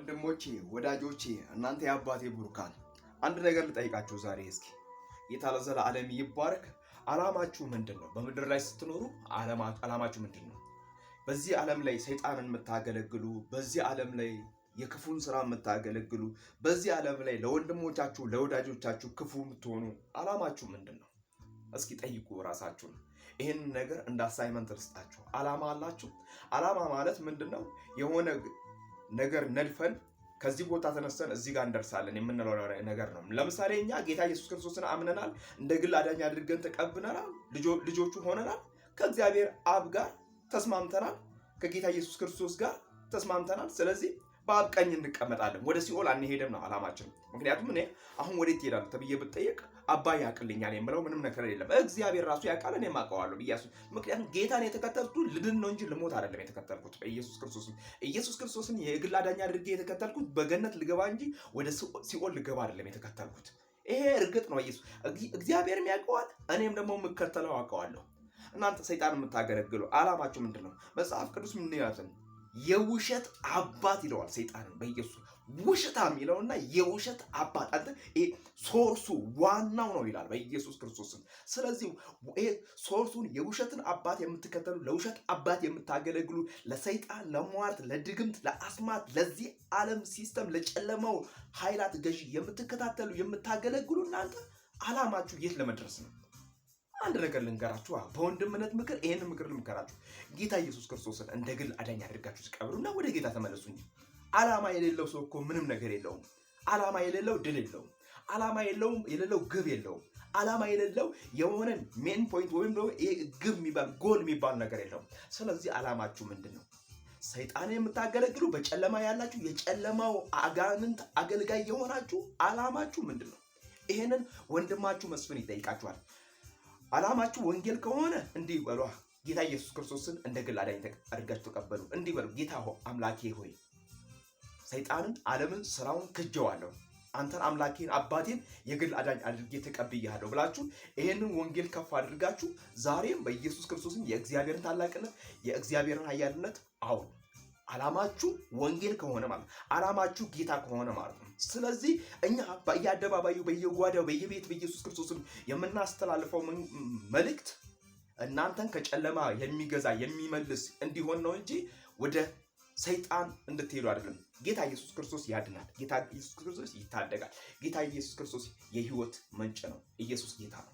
ወንድሞቼ ወዳጆቼ እናንተ የአባቴ ቡሩካን አንድ ነገር ልጠይቃችሁ ዛሬ እስኪ ጌታ ለዘላለም ይባረክ። ዓላማችሁ ምንድነው? በምድር ላይ ስትኖሩ ዓላማችሁ ምንድነው? በዚህ ዓለም ላይ ሰይጣንን የምታገለግሉ፣ በዚህ ዓለም ላይ የክፉን ስራ የምታገለግሉ፣ በዚህ ዓለም ላይ ለወንድሞቻችሁ ለወዳጆቻችሁ ክፉ የምትሆኑ ዓላማችሁ ምንድነው? እስኪ ጠይቁ ራሳችሁን። ይሄን ነገር እንደ አሳይመንት ልስጣችሁ። ዓላማ አላችሁ? ዓላማ ማለት ምንድነው? የሆነ ነገር ነድፈን ከዚህ ቦታ ተነስተን እዚህ ጋር እንደርሳለን የምንለው ነገር ነው። ለምሳሌ እኛ ጌታ ኢየሱስ ክርስቶስን አምነናል፣ እንደ ግል አዳኝ አድርገን ተቀብለናል፣ ልጆቹ ሆነናል፣ ከእግዚአብሔር አብ ጋር ተስማምተናል፣ ከጌታ ኢየሱስ ክርስቶስ ጋር ተስማምተናል። ስለዚህ በአብ ቀኝ እንቀመጣለን፣ ወደ ሲኦል አንሄድም ነው ዓላማችን። ምክንያቱም እኔ አሁን ወዴት እሄዳለሁ ተብዬ ብጠየቅ አባይ ያውቅልኛል የምለው ምንም ነገር የለም። እግዚአብሔር ራሱ ያውቃል፣ እኔም አውቀዋለሁ ብያሱ። ምክንያቱም ጌታን የተከተልኩት ልድን ነው እንጂ ልሞት አይደለም የተከተልኩት። ኢየሱስ ክርስቶስን የግል አዳኝ አድርጌ የተከተልኩት በገነት ልገባ እንጂ ወደ ሲኦል ልገባ አይደለም የተከተልኩት። ይሄ እርግጥ ነው። እግዚአብሔርም ያውቀዋል፣ እኔም ደግሞ የምከተለው አውቀዋለሁ። እናንተ ሰይጣን የምታገለግሉ ዓላማችሁ ምንድን ነው? መጽሐፍ ቅዱስ ምን ይላል? የውሸት አባት ይለዋል ሰይጣንን በኢየሱስ ውሸታም ይለውና የውሸት አባት አንተ ሶርሱ ዋናው ነው ይላል በኢየሱስ ክርስቶስን። ስለዚህ ሶርሱን የውሸትን አባት የምትከተሉ፣ ለውሸት አባት የምታገለግሉ፣ ለሰይጣን፣ ለሟርት፣ ለድግምት፣ ለአስማት፣ ለዚህ ዓለም ሲስተም፣ ለጨለማው ኃይላት ገዢ የምትከታተሉ የምታገለግሉ እናንተ ዓላማችሁ የት ለመድረስ ነው? አንድ ነገር ልንገራችሁ። በወንድምነት ምክር ይሄን ምክር ልምከራችሁ። ጌታ ኢየሱስ ክርስቶስን እንደ ግል አዳኝ አድርጋችሁ ተቀበሉና ወደ ጌታ ተመለሱ እንጂ ዓላማ የሌለው ሰው እኮ ምንም ነገር የለውም። ዓላማ የሌለው ድል የለውም። ዓላማ የሌለው ግብ የለውም። ዓላማ የሌለው የሆነ ሜን ፖይንት ወይም ደግሞ ግብ የሚባል ጎል የሚባል ነገር የለውም። ስለዚህ ዓላማችሁ ምንድን ነው? ሰይጣን የምታገለግሉ፣ በጨለማ ያላችሁ፣ የጨለማው አጋንንት አገልጋይ የሆናችሁ ዓላማችሁ ምንድን ነው? ይሄንን ወንድማችሁ መስፍን ይጠይቃችኋል። ዓላማችሁ ወንጌል ከሆነ እንዲህ በሉ፣ ጌታ ኢየሱስ ክርስቶስን እንደ ግል አዳኝ አድርጋችሁ ተቀበሉ። እንዲህ በሉ፣ ጌታ አምላኬ ሆይ ሰይጣንን፣ ዓለምን፣ ስራውን ክጀዋለሁ፣ አንተን አምላኬን አባቴን የግል አዳኝ አድርጌ ተቀብያለሁ ብላችሁ ይሄንን ወንጌል ከፍ አድርጋችሁ ዛሬም በኢየሱስ ክርስቶስን የእግዚአብሔርን ታላቅነት የእግዚአብሔርን ኃያልነት አውሩ። ዓላማችሁ ወንጌል ከሆነ ማለት ዓላማችሁ ጌታ ከሆነ ማለት ነው። ስለዚህ እኛ በየአደባባዩ በየጓዳው በየቤት በኢየሱስ ክርስቶስን የምናስተላልፈው መልእክት እናንተን ከጨለማ የሚገዛ የሚመልስ እንዲሆን ነው እንጂ ወደ ሰይጣን እንድትሄዱ አይደለም። ጌታ ኢየሱስ ክርስቶስ ያድናል። ጌታ ኢየሱስ ክርስቶስ ይታደጋል። ጌታ ኢየሱስ ክርስቶስ የህይወት ምንጭ ነው። ኢየሱስ ጌታ ነው።